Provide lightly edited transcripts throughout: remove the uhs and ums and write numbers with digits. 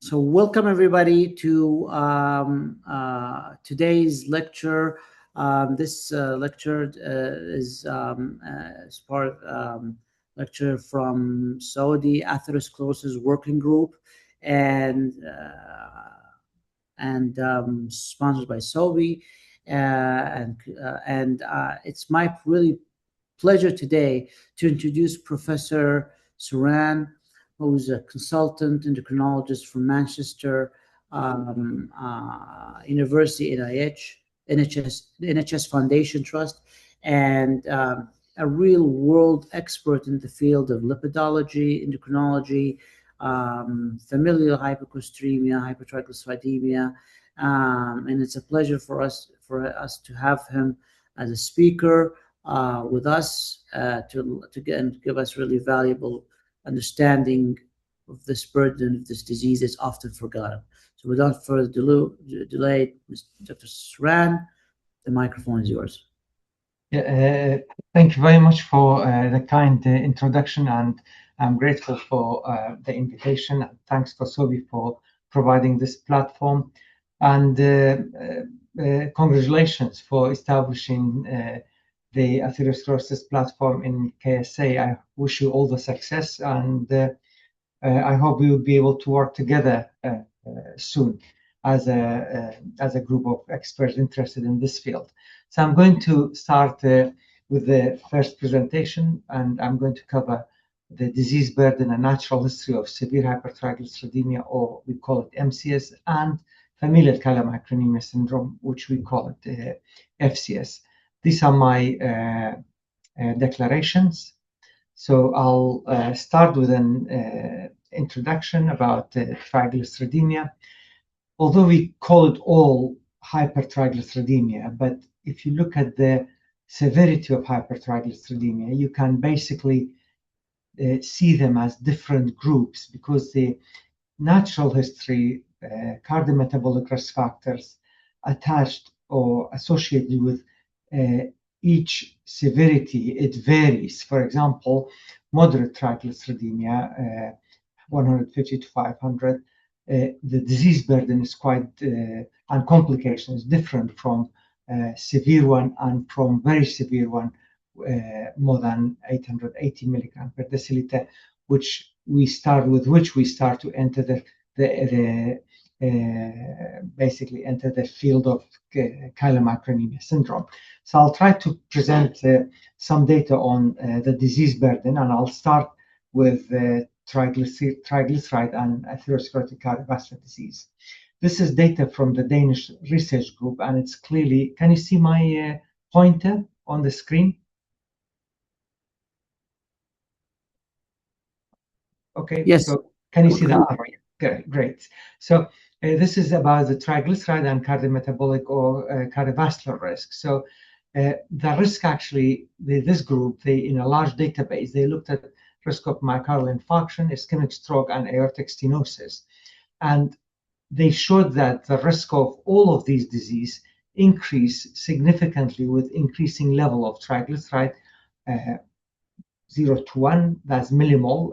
So welcome everybody to today's lecture. This lecture is part lecture from Saudi Atherosclerosis Working Group and sponsored by Sobi. It's my really pleasure today to introduce Professor Suran, who's a consultant endocrinologist from Manchester University NHS Foundation Trust, and a real world expert in the field of lipidology, endocrinology, familial hypercholesterolemia, hypertriglyceridemia, and it's a pleasure for us to have him as a speaker with us to give us really valuable understanding of this burden of this disease is often forgotten. So without further delay, Dr. Suran, the microphone is yours. Thank you very much for the kind introduction, and I'm grateful for the invitation. Thanks for Sobi for providing this platform, and congratulations for establishing the atherosclerosis platform in KSA. I wish you all the success, and I hope we will be able to work together soon as a group of experts interested in this field. So I'm going to start with the first presentation, and I'm going to cover the disease burden and natural history of severe hypertriglyceridemia, or we call it MCS, and familial chylomicronemia syndrome, which we call it FCS. These are my declarations. So I'll start with an introduction about triglyceridemia. Although we call it all hypertriglyceridemia, but if you look at the severity of hypertriglyceridemia, you can basically see them as different groups, because the natural history, cardiometabolic risk factors attached or associated with each severity, it varies. For example, moderate triglyceridemia, 150 to 500, the disease burden is quite, and complications different from severe one and from very severe one, more than 880 milligram per deciliter, which we start to enter basically enter the field of chylomicronemia syndrome. So I'll try to present some data on the disease burden, and I'll start with triglyceride and atherosclerotic cardiovascular disease. This is data from the Danish research group, and it's clearly, can you see my pointer on the screen? Okay. Yes. So can you see the arrow? Okay, great. So this is about the triglyceride and cardiometabolic or cardiovascular risk. So the risk, actually, this group, in a large database, they looked at risk of myocardial infarction, ischemic stroke, and aortic stenosis. And they showed that the risk of all of these diseases increase significantly with increasing level of triglyceride. 0 to 1, that's millimole,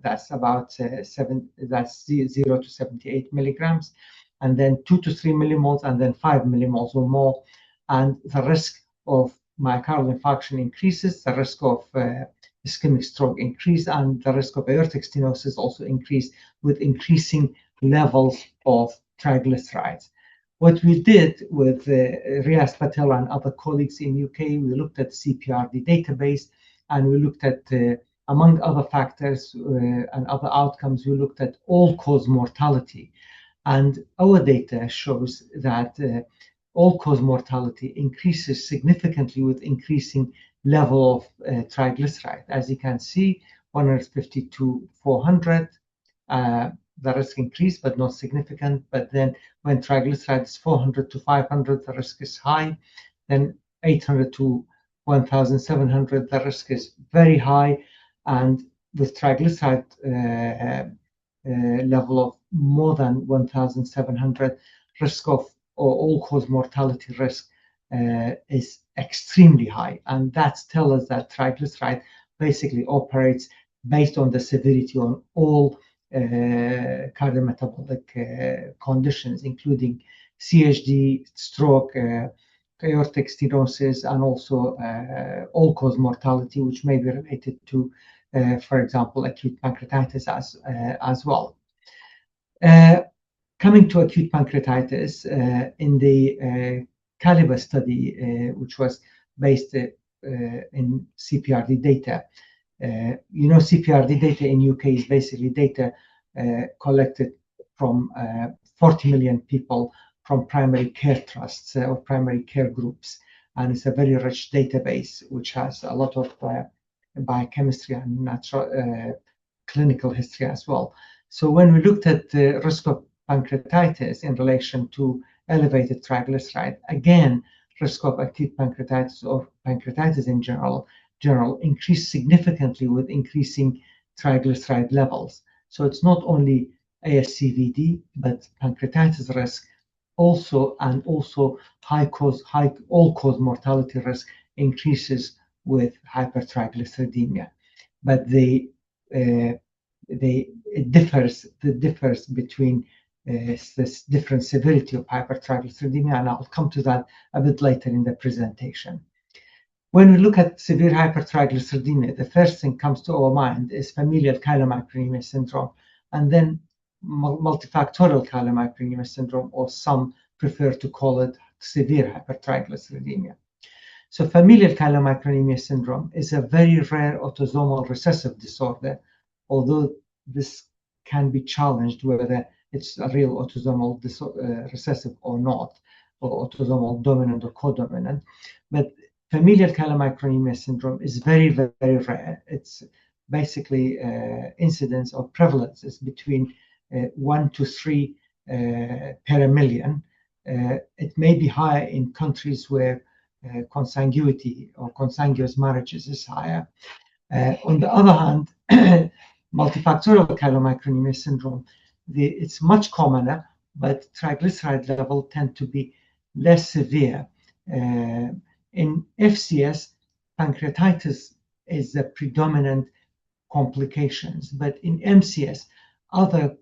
that's about 0 to 78 milligrams, and then 2 to 3 millimoles, and then 5 millimoles or more. And the risk of myocardial infarction increases, the risk of ischemic stroke increase, and the risk of aortic stenosis also increase with increasing levels of triglycerides. What we did with Riaz Patel and other colleagues in UK, we looked at CPRD database, and we looked at, among other factors and other outcomes, we looked at all-cause mortality. And our data shows that all-cause mortality increases significantly with increasing level of triglyceride. As you can see, 150 to 400, the risk increased, but not significant. But then when triglyceride is 400 to 500, the risk is high. Then 800 to 1,700, the risk is very high. And with triglyceride level of more than 1,700, risk of or all-cause mortality risk is extremely high. And that tells us that triglyceride basically operates based on the severity on all cardiometabolic conditions, including sHTG, stroke, aortic stenosis, and also all-cause mortality, which may be related to, for example, acute pancreatitis as well. Coming to acute pancreatitis, in the Caliber study, which was based in CPRD data, CPRD data in UK is basically data collected from 40 million people from primary care trusts or primary care groups. And it's a very rich database, which has a lot of biochemistry and natural clinical history as well. So when we looked at the risk of pancreatitis in relation to elevated triglyceride, again, risk of acute pancreatitis or pancreatitis in general increased significantly with increasing triglyceride levels. So it's not only ASCVD, but pancreatitis risk also, and also all-cause mortality risk increases with hypertriglyceridemia. But it differs between this different severity of hypertriglyceridemia, and I'll come to that a bit later in the presentation. When we look at severe hypertriglyceridemia, the first thing comes to our mind is familial chylomicronemia syndrome, and then multifactorial chylomicronemia syndrome, or some prefer to call it severe hypertriglyceridemia. So familial chylomicronemia syndrome is a very rare autosomal recessive disorder, although this can be challenged whether it's a real autosomal recessive or not, or autosomal dominant or codominant. But familial chylomicronemia syndrome is very, very rare. It's basically incidence or prevalence is between 1 to 3 per million. It may be higher in countries where consanguinity or consanguineous marriages is higher. On the other hand, multifactorial chylomicronemia syndrome, it's much commoner, but triglyceride level tend to be less severe. In FCS, pancreatitis is the predominant complications, but in MCS, other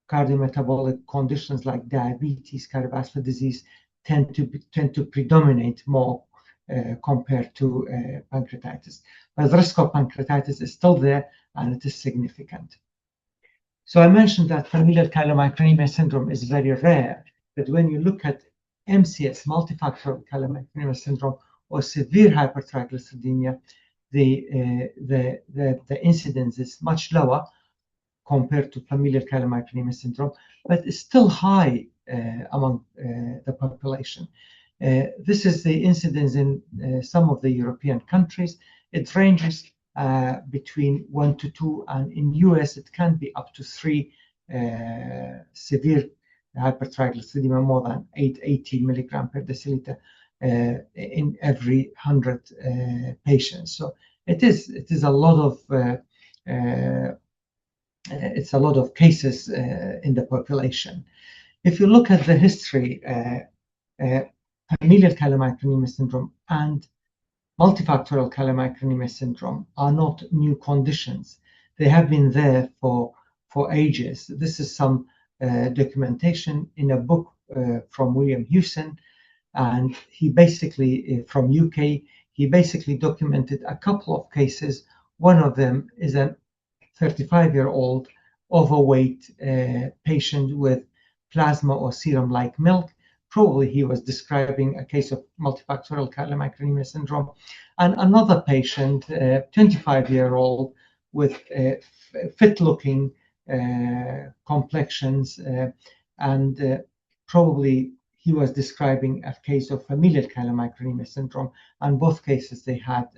cardiometabolic conditions like diabetes, cardiovascular disease tend to predominate more compared to pancreatitis. But the risk of pancreatitis is still there, and it is significant. So I mentioned that familial chylomicronemia syndrome is very rare, but when you look at MCS, multifactorial chylomicronemia syndrome, or severe hypertriglyceridemia, the incidence is much lower compared to familial chylomicronemia syndrome, but it's still high among the population. This is the incidence in some of the European countries. It ranges between 1 to 2, and in US it can be up to 3 severe hypertriglyceridemia, more than 80 milligram per deciliter in every 100 patients. So it is a lot of cases in the population. If you look at the history, familial chylomicronemia syndrome and multifactorial chylomicronemia syndrome are not new conditions. They have been there for ages. This is some documentation in a book from William Hewson, and he basically, from UK, he basically documented a couple of cases. One of them is a 35-year-old overweight patient with plasma or serum-like milk. Probably he was describing a case of multifactorial chylomicronemia syndrome. And another patient, 25-year-old, with fit-looking complexions, and probably he was describing a case of familial chylomicronemia syndrome. And both cases, they had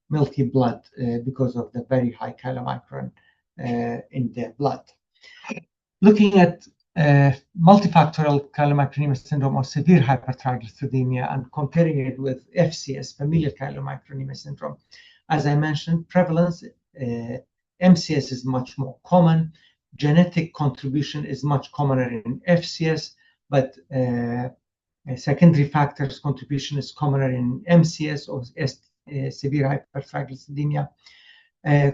milky blood because of the very high chylomicron in their blood. Looking at multifactorial chylomicronemia syndrome or severe hypertriglyceridemia and comparing it with FCS, familial chylomicronemia syndrome, as I mentioned, prevalence, MCS is much more common. Genetic contribution is much commoner in FCS, but secondary factors contribution is commoner in MCS or severe hypertriglyceridemia.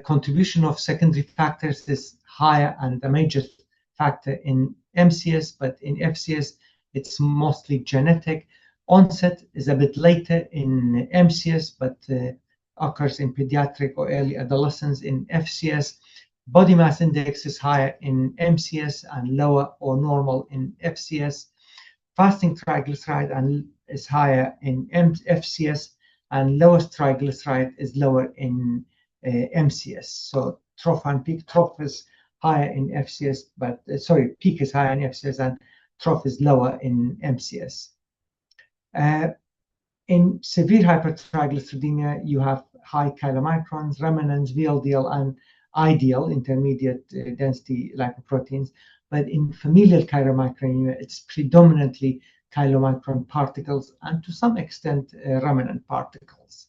Contribution of secondary factors is higher and a major factor in MCS, but in FCS, it's mostly genetic. Onset is a bit later in MCS, but occurs in pediatric or early adolescence in FCS. Body mass index is higher in MCS and lower or normal in FCS. Fasting triglyceride is higher in FCS, and lowest triglyceride is lower in MCS. So trough and peak. Trough is higher in FCS, but peak is higher in FCS and trough is lower in MCS. In severe hypertriglyceridemia, you have high chylomicrons, remnants, VLDL, and IDL, intermediate density lipoproteins. But in familial chylomicronemia, it's predominantly chylomicron particles and to some extent remnant particles.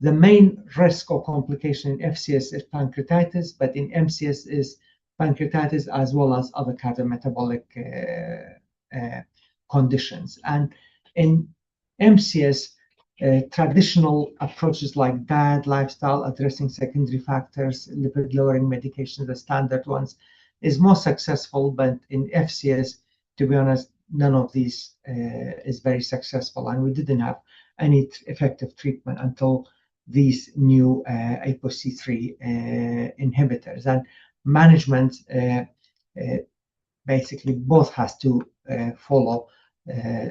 The main risk or complication in FCS is pancreatitis, but in MCS is pancreatitis as well as other cardiometabolic conditions. And in MCS, traditional approaches like diet, lifestyle, addressing secondary factors, lipid-lowering medications, the standard ones, is more successful. But in FCS, to be honest, none of these is very successful, and we didn't have any effective treatment until these new ApoC3 inhibitors. And management basically both has to follow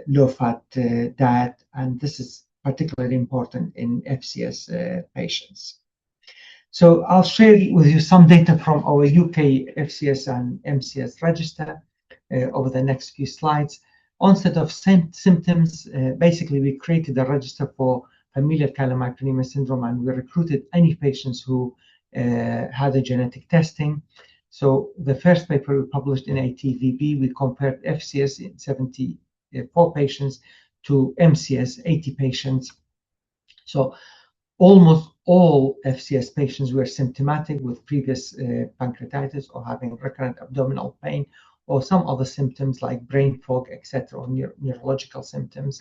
low-fat diet, and this is particularly important in FCS patients. So I'll share with you some data from our UK FCS and MCS register over the next few slides. Onset of symptoms, basically we created a register for familial chylomicronemia syndrome, and we recruited any patients who had a genetic testing. So the first paper we published in ATVB, we compared FCS in 74 patients to MCS, 80 patients. So almost all FCS patients were symptomatic with previous pancreatitis or having recurrent abdominal pain or some other symptoms like brain fog, etc., or neurological symptoms.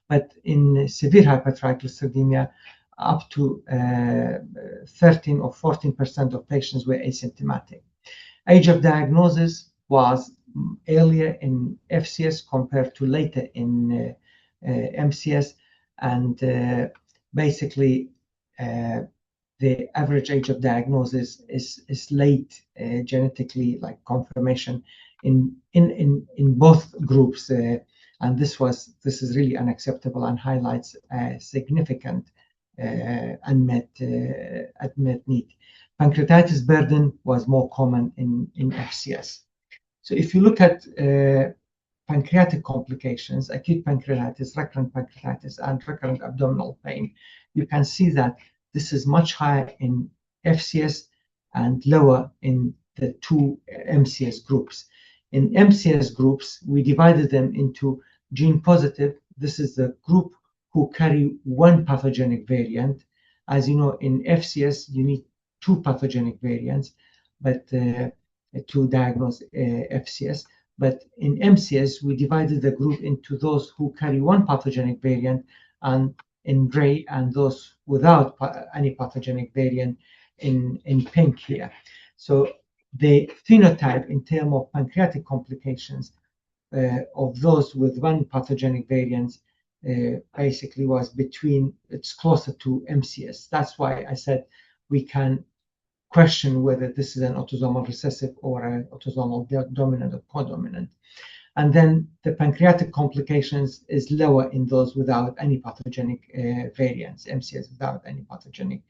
But in severe hypertriglyceridemia, up to 13 or 14% of patients were asymptomatic. Age of diagnosis was earlier in FCS compared to later in MCS, and basically the average age of diagnosis is late genetically, like confirmation in both groups, and this is really unacceptable and highlights a significant unmet need. Pancreatitis burden was more common in FCS. So if you look at pancreatic complications, acute pancreatitis, recurrent pancreatitis, and recurrent abdominal pain, you can see that this is much higher in FCS and lower in the two MCS groups. In MCS groups, we divided them into gene positive. This is the group who carry one pathogenic variant. As you know, in FCS, you need two pathogenic variants, but to diagnose FCS. But in MCS, we divided the group into those who carry one pathogenic variant, and in gray, and those without any pathogenic variant in pink here. So the phenotype in terms of pancreatic complications of those with one pathogenic variant basically was it's closer to MCS. That's why I said we can question whether this is an autosomal recessive or an autosomal dominant or codominant. And then the pancreatic complications is lower in those without any pathogenic variants, MCS without any pathogenic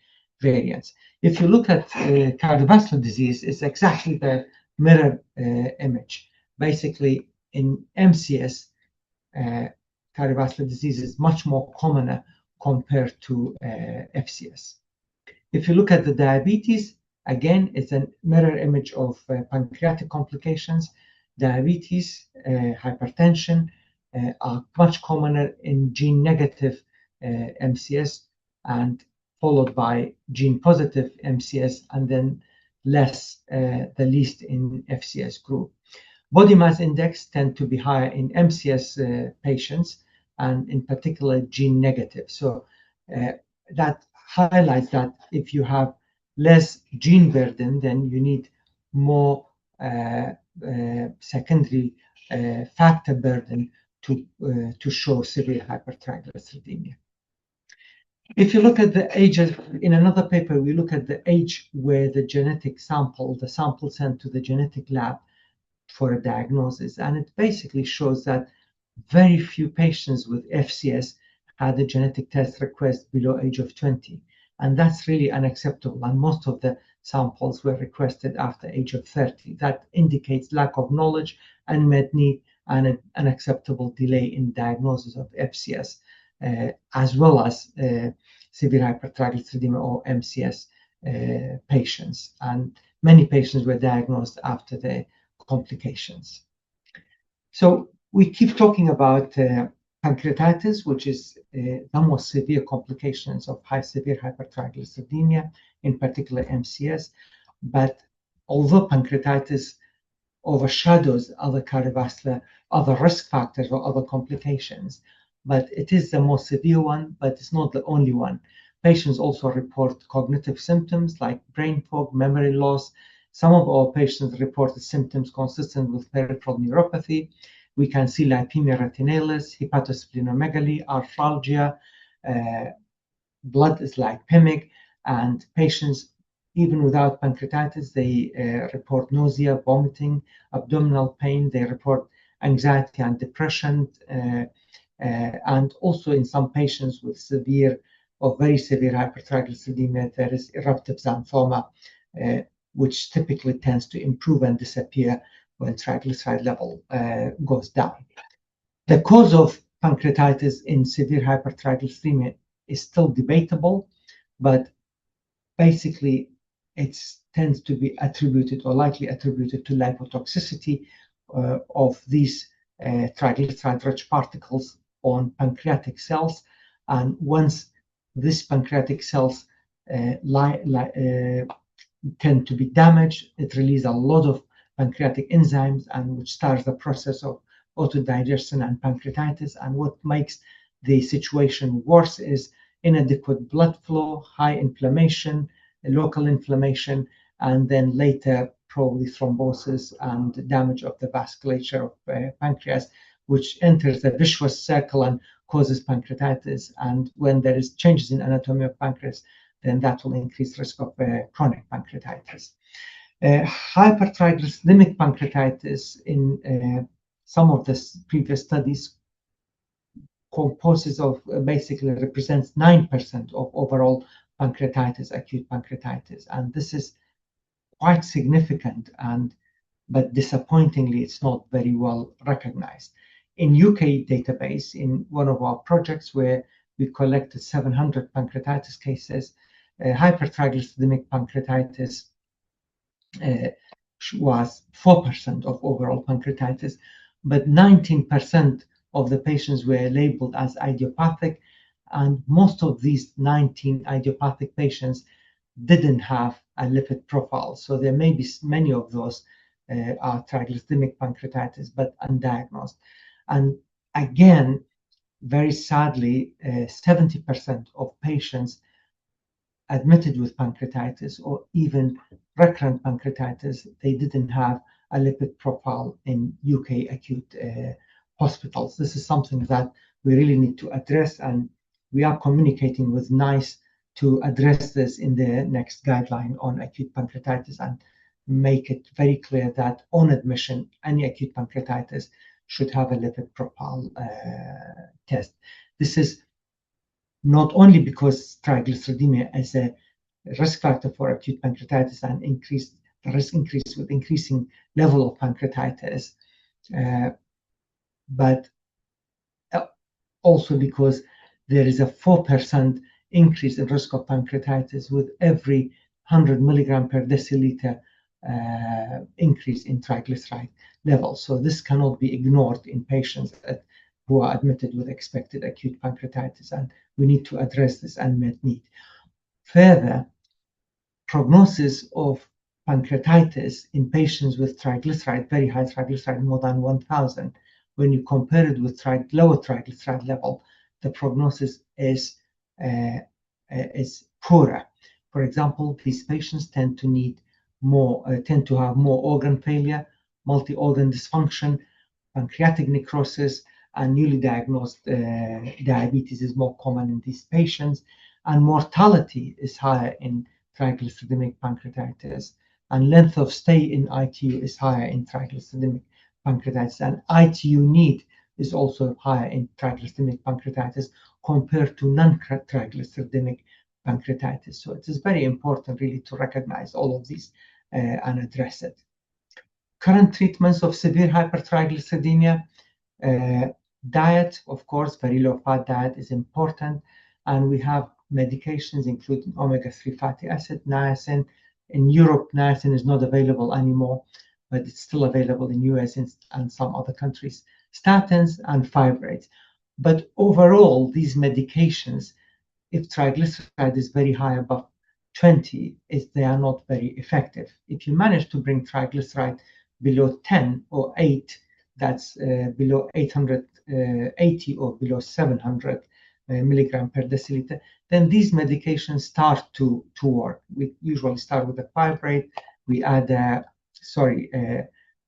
variants. If you look at cardiovascular disease, it's exactly the mirror image. Basically, in MCS, cardiovascular disease is much more commoner compared to FCS. If you look at the diabetes, again, it's a mirror image of pancreatic complications. Diabetes, hypertension are much commoner in gene-negative MCS, and followed by gene-positive MCS, and then the least in FCS group. Body mass index tend to be higher in MCS patients, and in particular gene-negative. So that highlights that if you have less gene burden, then you need more secondary factor burden to show severe hypertriglyceridemia. If you look at the age, in another paper, we look at the age where the genetic sample, the sample sent to the genetic lab for a diagnosis, and it basically shows that very few patients with FCS had a genetic test request below age of 20, and that's really unacceptable. And most of the samples were requested after age of 30. That indicates lack of knowledge, unmet need, and an unacceptable delay in diagnosis of FCS, as well as severe hypertriglyceridemia or MCS patients. And many patients were diagnosed after the complications. So we keep talking about pancreatitis, which is the most severe complications of severe hypertriglyceridemia, in particular MCS. But although pancreatitis overshadows other cardiovascular, other risk factors or other complications, but it is the most severe one, but it's not the only one. Patients also report cognitive symptoms like brain fog, memory loss. Some of our patients reported symptoms consistent with peripheral neuropathy. We can see lipemia retinalis, hepatosplenomegaly, arthralgia, blood is lipemic, and patients, even without pancreatitis, they report nausea, vomiting, abdominal pain. They report anxiety and depression, and also in some patients with severe or very severe hypertriglyceridemia, there is eruptive xanthoma, which typically tends to improve and disappear when triglyceride level goes down. The cause of pancreatitis in severe hypertriglyceridemia is still debatable, but basically it tends to be attributed or likely attributed to lipotoxicity of these triglyceride-rich particles on pancreatic cells. And once these pancreatic cells tend to be damaged, it releases a lot of pancreatic enzymes, and which starts the process of autodigestion and pancreatitis. And what makes the situation worse is inadequate blood flow, high inflammation, local inflammation, and then later probably thrombosis and damage of the vasculature of pancreas, which enters the vicious circle and causes pancreatitis. And when there is changes in anatomy of pancreas, then that will increase risk of chronic pancreatitis. Hypertriglyceridemic pancreatitis in some of the previous studies composes of basically represents 9% of overall pancreatitis, acute pancreatitis, and this is quite significant, but disappointingly it's not very well recognized. In UK database, in one of our projects where we collected 700 pancreatitis cases, hypertriglyceridemic pancreatitis was 4% of overall pancreatitis, but 19% of the patients were labeled as idiopathic, and most of these 19 idiopathic patients didn't have a lipid profile. So there may be many of those are triglyceridemic pancreatitis, but undiagnosed. And again, very sadly, 70% of patients admitted with pancreatitis or even recurrent pancreatitis, they didn't have a lipid profile in UK acute hospitals. This is something that we really need to address, and we are communicating with NICE to address this in the next guideline on acute pancreatitis and make it very clear that on admission, any acute pancreatitis should have a lipid profile test. This is not only because triglyceridemia is a risk factor for acute pancreatitis and the risk increase with increasing level of pancreatitis, but also because there is a 4% increase in risk of pancreatitis with every 100 milligram per deciliter increase in triglyceride levels. So this cannot be ignored in patients who are admitted with expected acute pancreatitis, and we need to address this unmet need. Further, prognosis of pancreatitis in patients with triglyceride, very high triglyceride, more than 1,000, when you compare it with lower triglyceride level, the prognosis is poorer. For example, these patients tend to need tend to have more organ failure, multi-organ dysfunction, pancreatic necrosis, and newly diagnosed diabetes is more common in these patients, and mortality is higher in triglyceridemic pancreatitis, and length of stay in ITU is higher in triglyceridemic pancreatitis, and ITU need is also higher in triglyceridemic pancreatitis compared to non-triglyceridemic pancreatitis. So it is very important really to recognize all of these and address it. Current treatments of severe hypertriglyceridemia, diet, of course, very low fat diet is important, and we have medications including omega-3 fatty acid, niacin. In Europe, niacin is not available anymore, but it's still available in US and some other countries. Statins and fibrates. But overall, these medications, if triglyceride is very high above 20, they are not very effective. If you manage to bring triglyceride below 10 or 8, that's below 880 or below 700 milligram per deciliter, then these medications start to work. We usually start with a fibrate, we add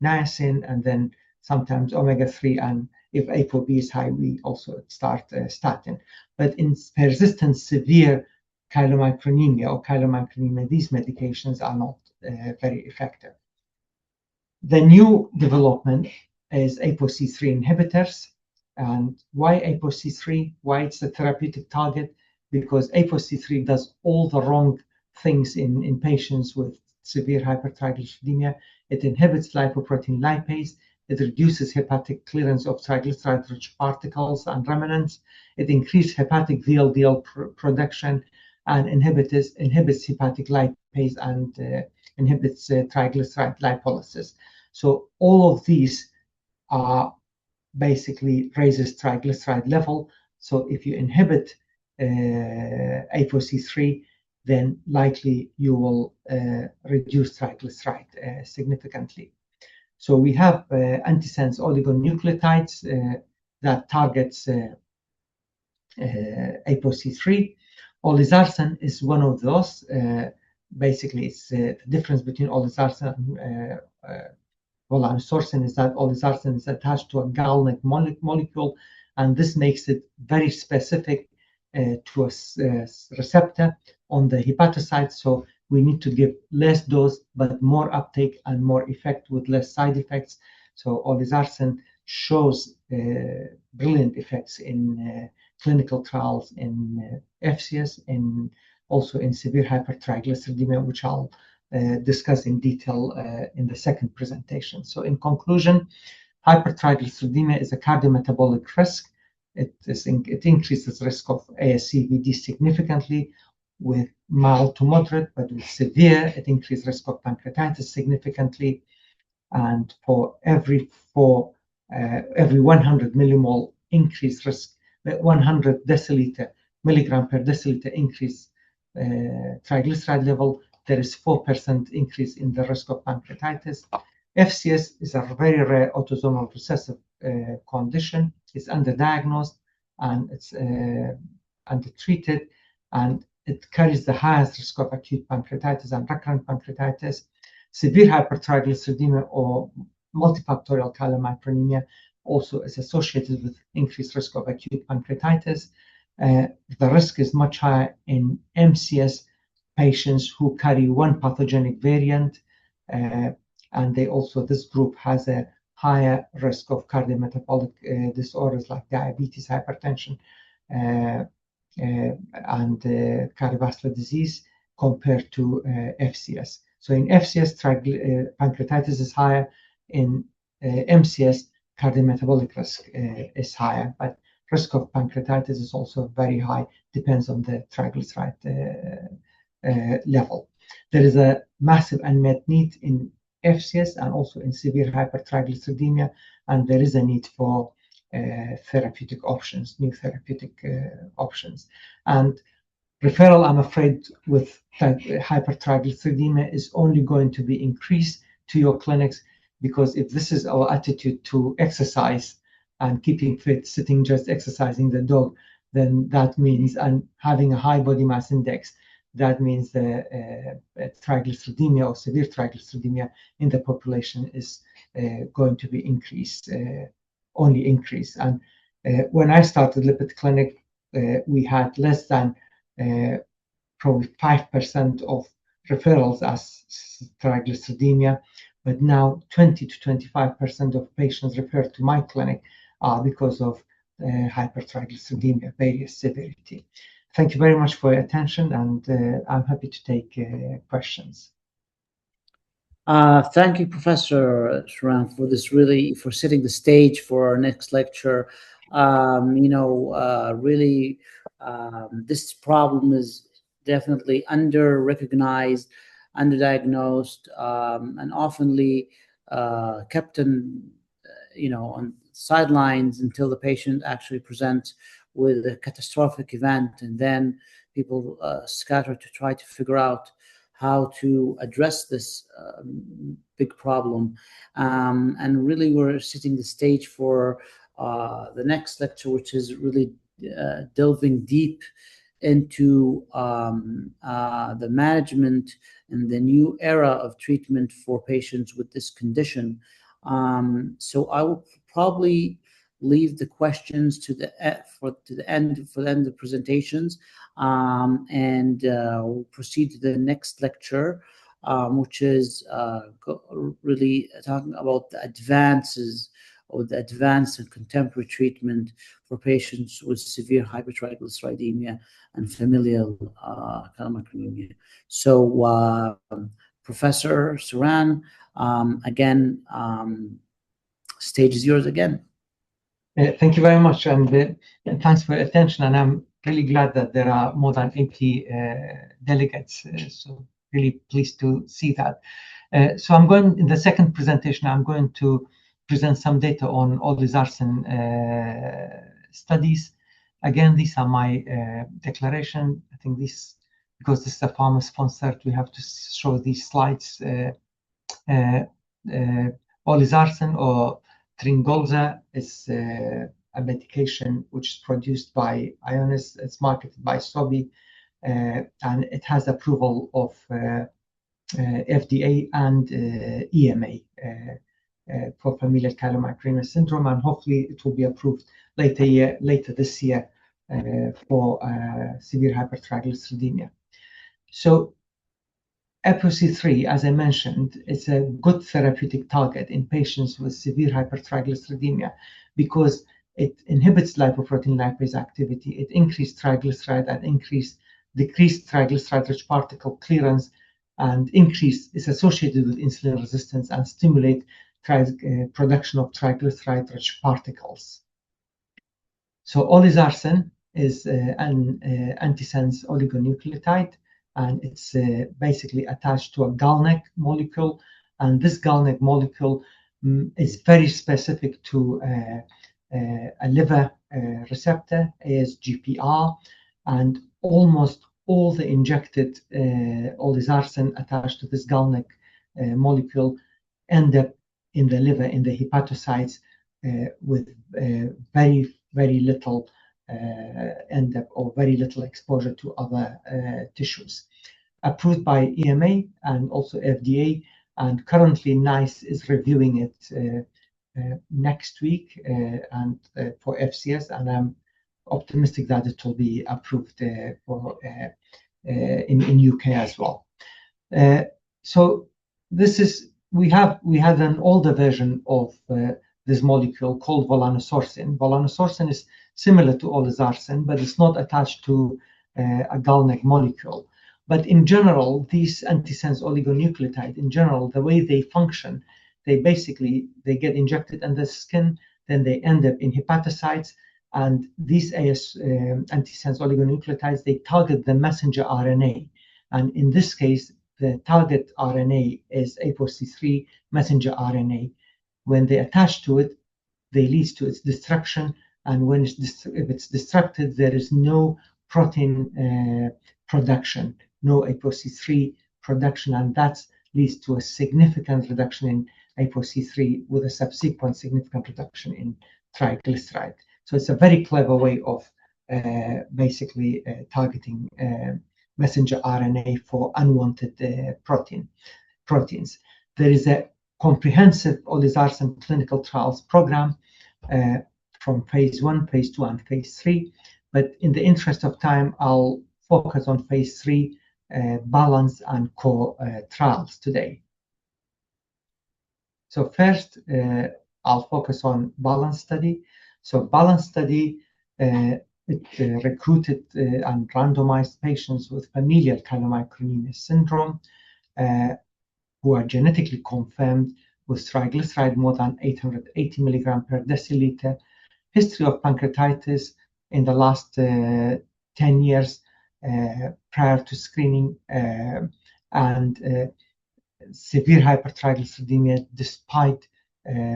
niacin, and then sometimes omega-3, and if ApoB is high, we also start statin. But in persistent severe chylomicronemia or chylomicronemia, these medications are not very effective. The new development is ApoC3 inhibitors. And why ApoC3? Why it's a therapeutic target? Because ApoC3 does all the wrong things in patients with severe hypertriglyceridemia. It inhibits lipoprotein lipase. It reduces hepatic clearance of triglyceride-rich particles and remnants. It increases hepatic VLDL production and inhibits hepatic lipase and inhibits triglyceride lipolysis. So all of these are basically raises triglyceride level. So if you inhibit ApoC3, then likely you will reduce triglyceride significantly. So we have antisense oligonucleotides that targets ApoC3. Olezarsen is one of those. Basically, it's the difference between olezarsen and volanesorsen is that olezarsen is attached to a GalNAc molecule, and this makes it very specific to a receptor on the hepatocyte. So we need to give less dose, but more uptake and more effect with less side effects. So olezarsen shows brilliant effects in clinical trials in FCS, also in severe hypertriglyceridemia, which I'll discuss in detail in the second presentation. So in conclusion, hypertriglyceridemia is a cardiometabolic risk. It increases risk of ASCVD significantly with mild to moderate, but with severe, it increases risk of pancreatitis significantly. And for every 100 millimole increased risk, 100 milligram per deciliter increase triglyceride level, there is 4% increase in the risk of pancreatitis. FCS is a very rare autosomal recessive condition. It's underdiagnosed and it's undertreated, and it carries the highest risk of acute pancreatitis and recurrent pancreatitis. Severe hypertriglyceridemia or multifactorial chylomicronemia also is associated with increased risk of acute pancreatitis. The risk is much higher in MCS patients who carry one pathogenic variant, and this group has a higher risk of cardiometabolic disorders like diabetes, hypertension, and cardiovascular disease compared to FCS. So in FCS, pancreatitis is higher. In MCS, cardiometabolic risk is higher, but risk of pancreatitis is also very high, depends on the triglyceride level. There is a massive unmet need in FCS and also in severe hypertriglyceridemia, and there is a need for therapeutic options, new therapeutic options. And referral, I'm afraid, with hypertriglyceridemia is only going to be increased to your clinics, because if this is our attitude to exercise and keeping fit, sitting just exercising the dog, then that means, and having a high body mass index, that means the triglyceridemia or severe triglyceridemia in the population is going to be only increase. And when I started lipid clinic, we had less than probably 5% of referrals as triglyceridemia, but now 20 to 25% of patients referred to my clinic are because of hypertriglyceridemia, various severity. Thank you very much for your attention, and I'm happy to take questions. Thank you, Professor Sharan, for setting the stage for our next lecture. Really, this problem is definitely under-recognized, underdiagnosed, and oftenly kept on sidelines until the patient actually presents with a catastrophic event, and then people scatter to try to figure out how to address this big problem. And really, we're setting the stage for the next lecture, which is really delving deep into the management and the new era of treatment for patients with this condition. So I will probably leave the questions to the end of the presentations, and we'll proceed to the next lecture, which is really talking about the advances or the advanced and contemporary treatment for patients with severe hypertriglyceridemia and familial chylomicronemia. So, Professor Sharan, again, stage is yours again. Thank you very much, and thanks for your attention. And I'm really glad that there are more than 80 delegates, so really pleased to see that. So in the second presentation, I'm going to present some data on Olezarsen studies. Again, these are my declaration. I think because this is a pharma-sponsored, we have to show these slides. Olezarsen or Tringolza is a medication which is produced by Ionis. It's marketed by Sobi, and it has approval of FDA and EMA for familial chylomicronemia syndrome, and hopefully it will be approved later this year for severe hypertriglyceridemia. So ApoC3, as I mentioned, is a good therapeutic target in patients with severe hypertriglyceridemia because it inhibits lipoprotein lipase activity, it increased triglyceride and decreased triglyceride-rich particle clearance, and is associated with insulin resistance and stimulate production of triglyceride-rich particles. So Olezarsen is an antisense oligonucleotide, and it's basically attached to a GalNAc molecule, and this GalNAc molecule is very specific to a liver receptor, ASGPR, and almost all the injected Olezarsen attached to this GalNAc molecule end up in the liver, in the hepatocytes, with very, very little very little exposure to other tissues. Approved by EMA and also FDA, and currently NICE is reviewing it next week and for FCS, and I'm optimistic that it will be approved in UK as well. So we have an older version of this molecule called volanesorsen. Volanesorsen is similar to Olezarsen, but it's not attached to a GalNAc molecule. But in general, these antisense oligonucleotides, in general, the way they function, they get injected in the skin, then they end up in hepatocytes, and these antisense oligonucleotides, they target the messenger RNA. And in this case, the target RNA is ApoC3 messenger RNA. When they attach to it, they lead to its destruction, and if it's destructed, there is no protein production, no ApoC3 production, and that leads to a significant reduction in ApoC3 with a subsequent significant reduction in triglyceride. So it's a very clever way of basically targeting messenger RNA for unwanted proteins. There is a comprehensive Olezarsen clinical trials program from phase 1, phase 2, and phase 3. But in the interest of time, I'll focus on phase 3 balance and core trials today. So first, I'll focus on balance study. So balance study, it recruited and randomized patients with familial chylomicronemia syndrome who are genetically confirmed with triglyceride more than 880 milligram per deciliter, history of pancreatitis in the last 10 years prior to screening, and severe hypertriglyceridemia despite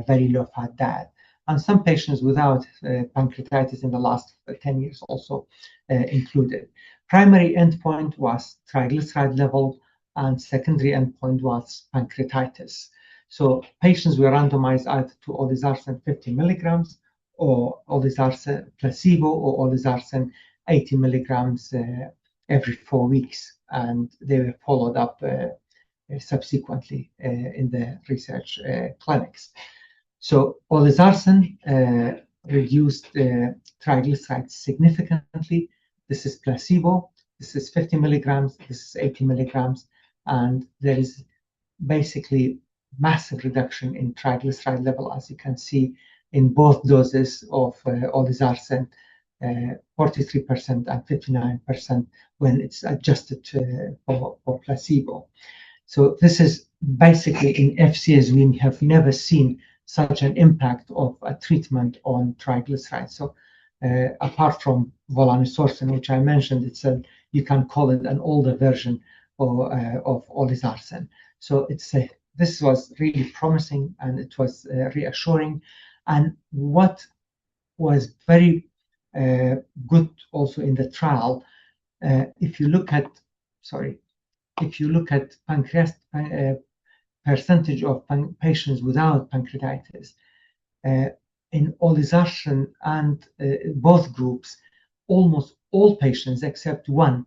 very low fat diet. And some patients without pancreatitis in the last 10 years also included. Primary endpoint was triglyceride level, and secondary endpoint was pancreatitis. So patients were randomized either to Olezarsen 50 milligrams or Olezarsen placebo or Olezarsen 80 milligrams every 4 weeks, and they were followed up subsequently in the research clinics. So Olezarsen reduced triglycerides significantly. This is placebo. This is 50 milligrams. This is 80 milligrams. And there is basically massive reduction in triglyceride level, as you can see in both doses of Olezarsen, 43% and 59% when it's adjusted for placebo. So this is basically in FCS, we have never seen such an impact of a treatment on triglycerides. So apart from volanesorsen, which I mentioned, you can call it an older version of Olezarsen. So this was really promising, and it was reassuring. And what was very good also in the trial, if you look at percentage of patients without pancreatitis, in Olezarsen and both groups, almost all patients except one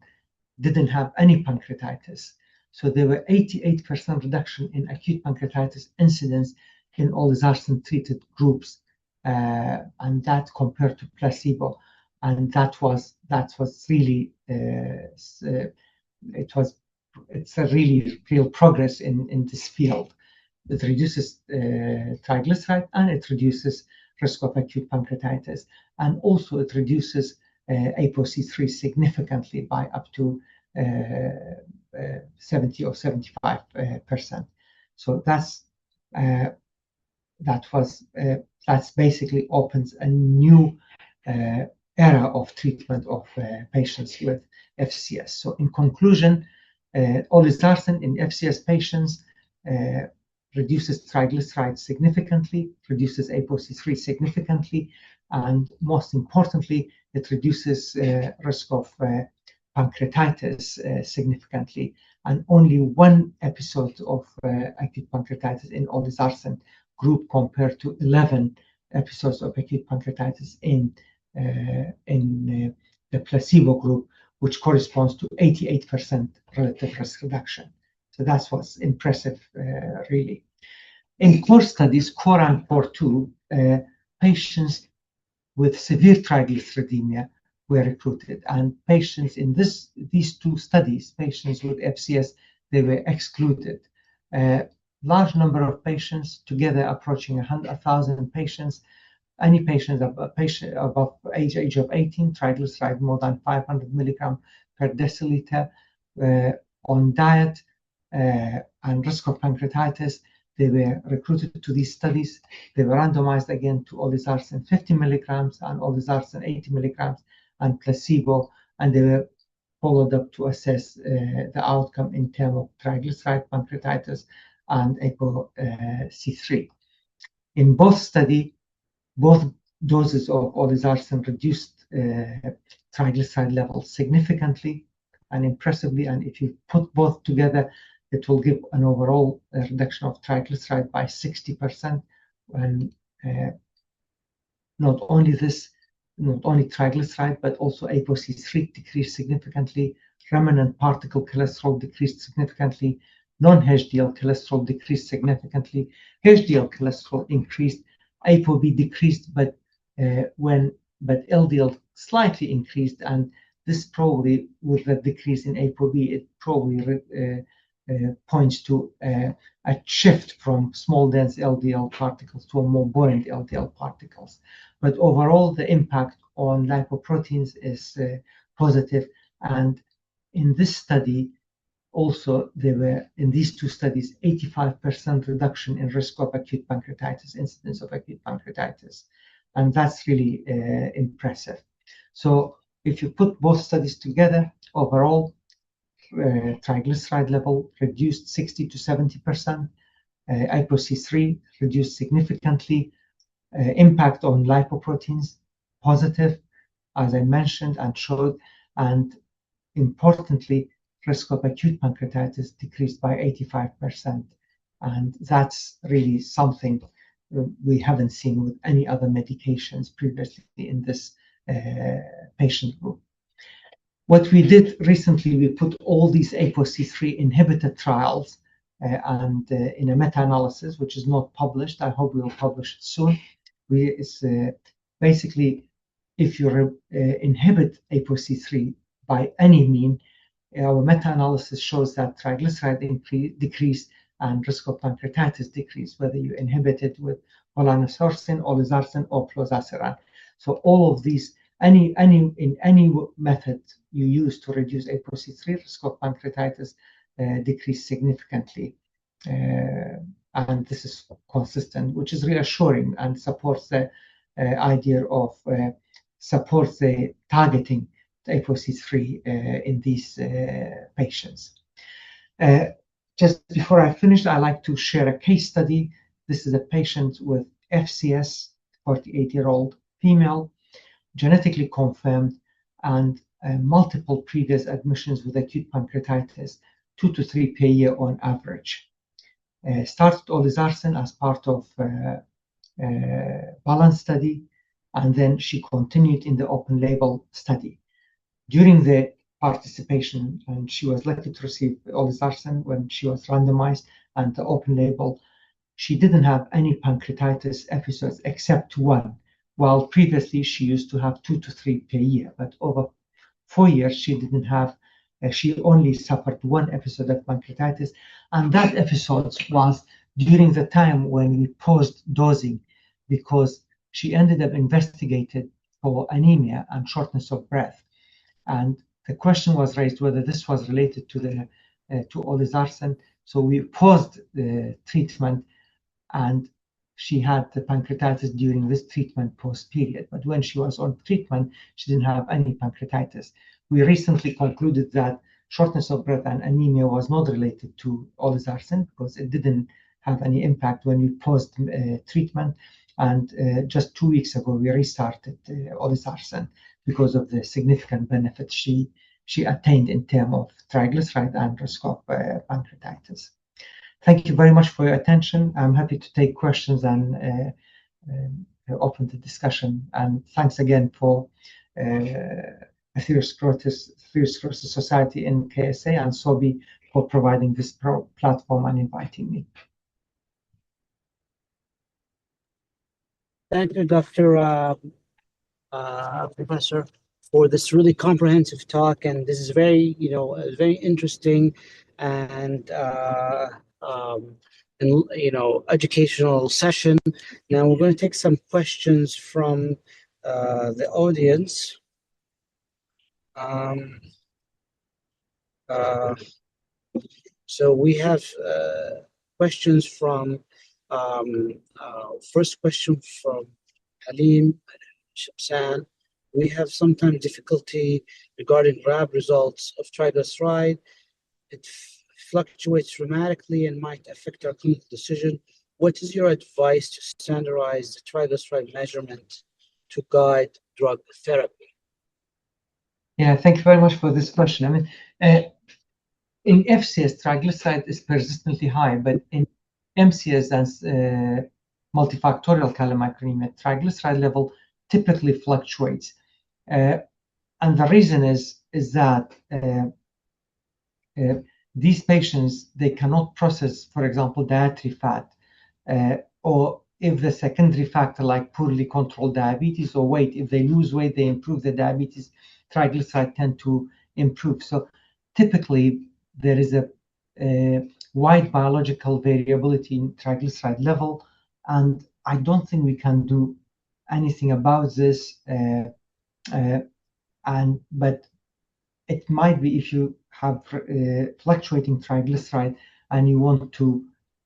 didn't have any pancreatitis. So there were 88% reduction in acute pancreatitis incidence in Olezarsen treated groups, and that compared to placebo. And that was really it's a really real progress in this field. It reduces triglyceride, and it reduces risk of acute pancreatitis, and also it reduces ApoC3 significantly by up to 70 or 75%. So that's basically opens a new era of treatment of patients with FCS. So in conclusion, Olezarsen in FCS patients reduces triglycerides significantly, reduces ApoC3 significantly, and most importantly, it reduces risk of pancreatitis significantly. And only one episode of acute pancreatitis in Olezarsen group compared to 11 episodes of acute pancreatitis in the placebo group, which corresponds to 88% relative risk reduction. So that's what's impressive, really. In core studies, core and core 2, patients with severe triglyceridemia were recruited, and patients in these two studies, patients with FCS, they were excluded. Large number of patients, together approaching 100,000 patients. Any patient above age of 18, triglyceride more than 500 milligram per deciliter, on diet and risk of pancreatitis, they were recruited to these studies. They were randomized again to Olezarsen 50 milligrams and Olezarsen 80 milligrams and placebo, and they were followed up to assess the outcome in terms of triglyceride, pancreatitis, and ApoC3. In both studies, both doses of Olezarsen reduced triglyceride levels significantly and impressively, and if you put both together, it will give an overall reduction of triglyceride by 60%. And not only triglyceride, but also ApoC3 decreased significantly, remnant particle cholesterol decreased significantly, non-HDL cholesterol decreased significantly, HDL cholesterol increased, ApoB decreased, but LDL slightly increased, and this probably, with the decrease in ApoB, it probably points to a shift from small dense LDL particles to a more buoyant LDL particles. But overall, the impact on lipoproteins is positive. And in this study, also, there were, in these two studies, 85% reduction in risk of acute pancreatitis, incidence of acute pancreatitis. And that's really impressive. So if you put both studies together, overall, triglyceride level reduced 60 to 70%, ApoC3 reduced significantly, impact on lipoproteins positive, as I mentioned and showed, and importantly, risk of acute pancreatitis decreased by 85%. And that's really something we haven't seen with any other medications previously in this patient group. What we did recently, we put all these ApoC3 inhibitor trials and in a meta-analysis, which is not published. I hope we will publish it soon. Basically, if you inhibit ApoC3 by any mean, our meta-analysis shows that triglyceride decrease and risk of pancreatitis decrease, whether you inhibit it with Olezarsen, or Plozasiran. So all of these, in any method you use to reduce ApoC3, risk of pancreatitis decrease significantly. And this is consistent, which is reassuring and supports the idea of supports the targeting ApoC3 in these patients. Just before I finish, I'd like to share a case study. This is a patient with FCS, 48-year-old female, genetically confirmed, and multiple previous admissions with acute pancreatitis, 2 to 3 per year on average. Started Olezarsen as part of BALANCE study, and then she continued in the open label study. During the participation, and she was lucky to receive Olezarsen when she was randomized, and the open label, she didn't have any pancreatitis episodes except one, while previously she used to have 2 to 3 per year. But over 4 years, she didn't have, she only suffered one episode of pancreatitis, and that episode was during the time when we paused dosing, because she ended up investigated for anemia and shortness of breath. And the question was raised whether this was related to the to Olezarsen. So we paused the treatment, and she had the pancreatitis during this treatment post period. But when she was on treatment, she didn't have any pancreatitis. We recently concluded that shortness of breath and anemia was not related to Olezarsen, because it didn't have any impact when we paused treatment. And just 2 weeks ago, we restarted Olezarsen because of the significant benefits she attained in terms of triglyceride and risk of pancreatitis. Thank you very much for your attention. I'm happy to take questions and open the discussion. And thanks again for Atherosclerosis Society in KSA and SOBI for providing this platform and inviting me. Thank you, Dr. Professor, for this really comprehensive talk, and this is very, very interesting and educational session. Now we're going to take some questions from the audience. So we have questions from first question from Halim Shamsan. We have sometimes difficulty regarding lab results of triglyceride. It fluctuates dramatically and might affect our clinical decision. What is your advice to standardize the triglyceride measurement to guide drug therapy? Yeah, thank you very much for this question. I mean, in FCS, triglyceride is persistently high, but in MCS and multifactorial chylomicronemia, triglyceride level typically fluctuates. And the reason is that these patients, they cannot process, for example, dietary fat, or if the secondary factor like poorly controlled diabetes or weight, if they lose weight, they improve the diabetes, triglycerides tend to improve. So typically, there is a wide biological variability in triglyceride level, and I don't think we can do anything about this. But it might be if you have fluctuating triglyceride and you want to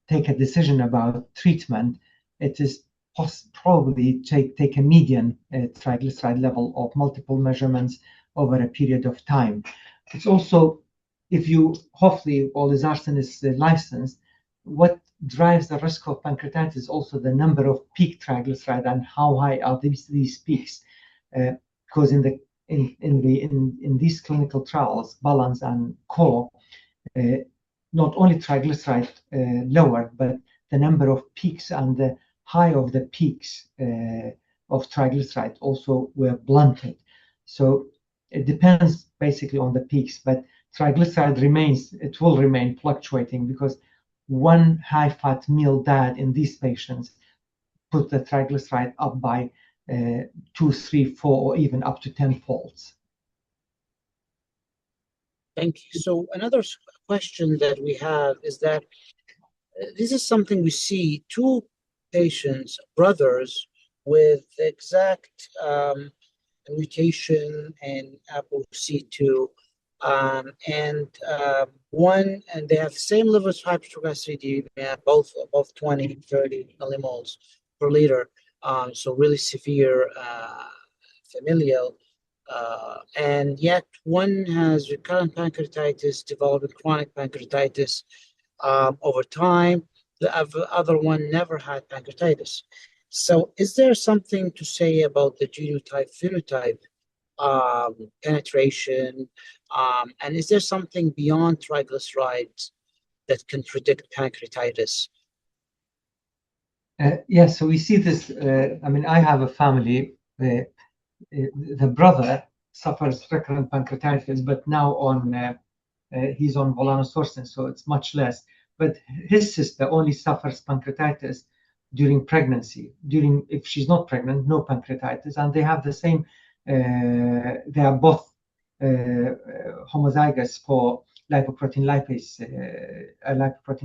take a decision about treatment, it is probably take a median triglyceride level of multiple measurements over a period of time. It's also, if you hopefully Olezarsen is licensed, what drives the risk of pancreatitis is also the number of peak triglyceride and how high are these peaks, because in these clinical trials, Balance and Co, not only triglyceride lowered, but the number of peaks and the high of the peaks of triglyceride also were blunted. So it depends basically on the peaks, but triglyceride it will remain fluctuating because one high-fat meal diet in these patients put the triglyceride up by 2, 3, 4, or even up to 10 folds. Thank you. So another question that we have is that this is something we see two patients, brothers, with the exact mutation in ApoC2, and they have the same levels of hypertriglyceridemia, both above 20, 30 millimoles per liter. So really severe familial. And yet one has recurrent pancreatitis, developing chronic pancreatitis over time. The other one never had pancreatitis. So is there something to say about the genotype-phenotype penetration? And is there something beyond triglycerides that can predict pancreatitis? Yes, so we see this. I mean, I have a family. The brother suffers recurrent pancreatitis, but now he's on Olezarsen, so it's much less. But his sister only suffers pancreatitis during pregnancy. If she's not pregnant, no pancreatitis, and they have the same. They are both homozygous for lipoprotein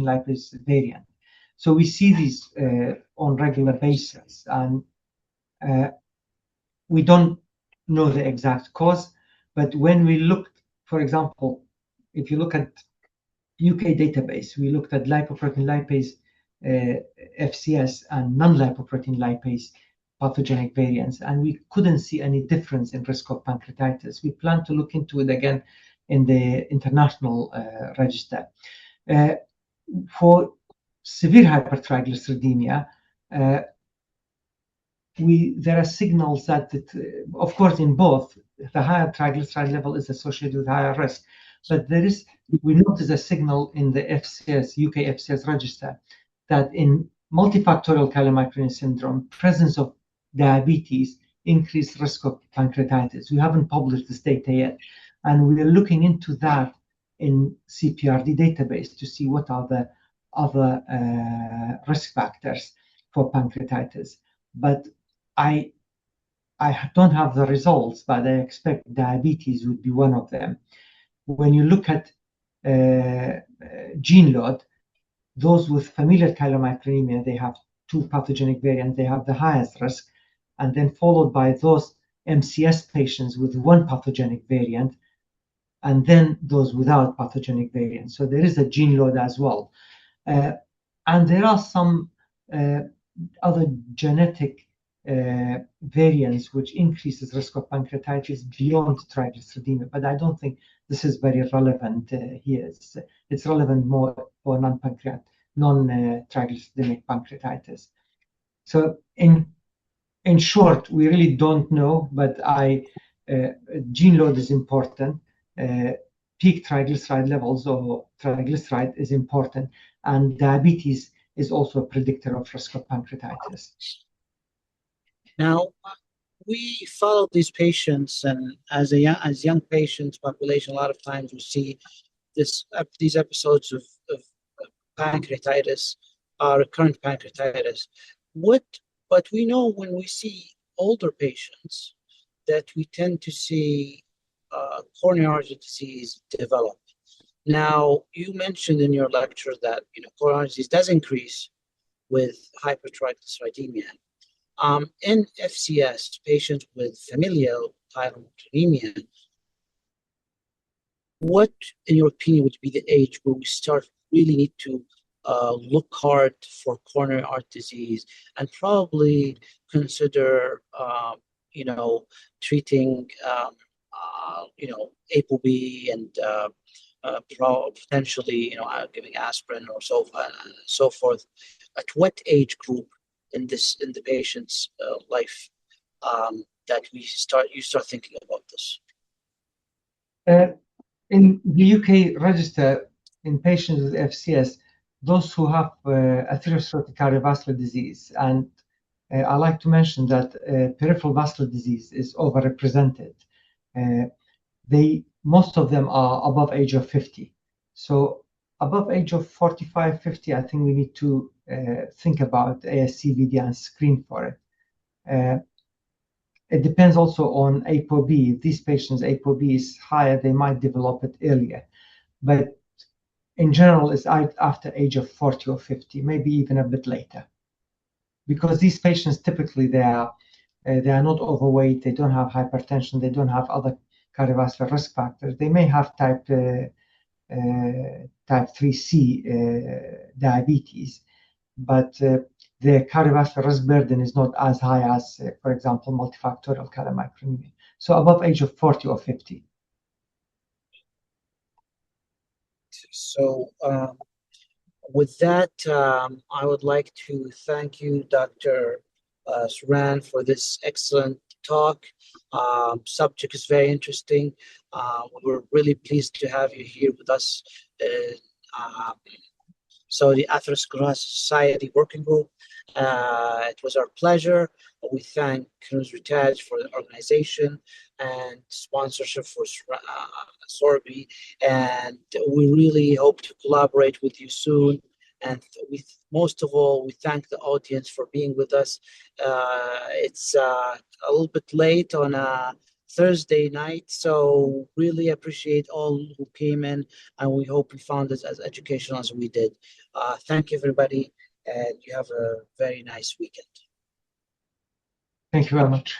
lipase variant. So we see these on regular basis, and we don't know the exact cause. But when we looked, for example, if you look at UK database, we looked at lipoprotein lipase FCS and non-lipoprotein lipase pathogenic variants, and we couldn't see any difference in risk of pancreatitis. We plan to look into it again in the international register. For severe hypertriglyceridemia, there are signals that, of course, in both, the higher triglyceride level is associated with higher risk. But we notice a signal in the FCS, UK FCS register, that in multifactorial chylomicronemia syndrome, presence of diabetes increased risk of pancreatitis. We haven't published this data yet, and we are looking into that in CPRD database to see what are the other risk factors for pancreatitis. But I don't have the results, but I expect diabetes would be one of them. When you look at gene load, those with familial chylomicronemia, they have two pathogenic variants, they have the highest risk, and then followed by those MCS patients with one pathogenic variant, and then those without pathogenic variants. So there is a gene load as well. And there are some other genetic variants which increases risk of pancreatitis beyond triglyceridemia, but I don't think this is very relevant here. It's relevant more for non-triglyceridemic pancreatitis. So in short, we really don't know, but gene load is important. Peak triglyceride levels or triglyceride is important, and diabetes is also a predictor of risk of pancreatitis. Now, we follow these patients, and as young patients population, a lot of times we see these episodes of pancreatitis, recurrent pancreatitis. But we know when we see older patients that we tend to see coronary artery disease develop. Now, you mentioned in your lecture that coronary artery disease does increase with hypertriglyceridemia. In FCS, patients with familial chylomicronemia, what, in your opinion, would be the age where we really need to look hard for coronary artery disease and probably consider, treating, ApoB and potentially, giving aspirin or so forth. At what age group in the patient's life that you start thinking about this? In the UK register, in patients with FCS, those who have atherosclerotic cardiovascular disease, and I like to mention that peripheral vascular disease is overrepresented. Most of them are above age of 50. So above age of 45, 50, I think we need to think about ASCVD and screen for it. It depends also on ApoB. If these patients' ApoB is higher, they might develop it earlier. But in general, it's after age of 40 or 50, maybe even a bit later. Because these patients typically they are not overweight, they don't have hypertension, they don't have other cardiovascular risk factors. They may have type 3C diabetes, but the cardiovascular risk burden is not as high as, for example, multifactorial chylomicronemia. So above age of 40 or 50. So with that, I would like to thank you, Dr. Suran, for this excellent talk. Subject is very interesting. We're really pleased to have you here with us. So the Atherosclerosis Society Working Group. It was our pleasure. We thank Knuz for the organization and sponsorship for Sorby, and we really hope to collaborate with you soon. And most of all, we thank the audience for being with us. It's a little bit late on a Thursday night, so really appreciate all who came in, and we hope you found this as educational as we did. Thank you, everybody, and you have a very nice weekend. Thank you very much.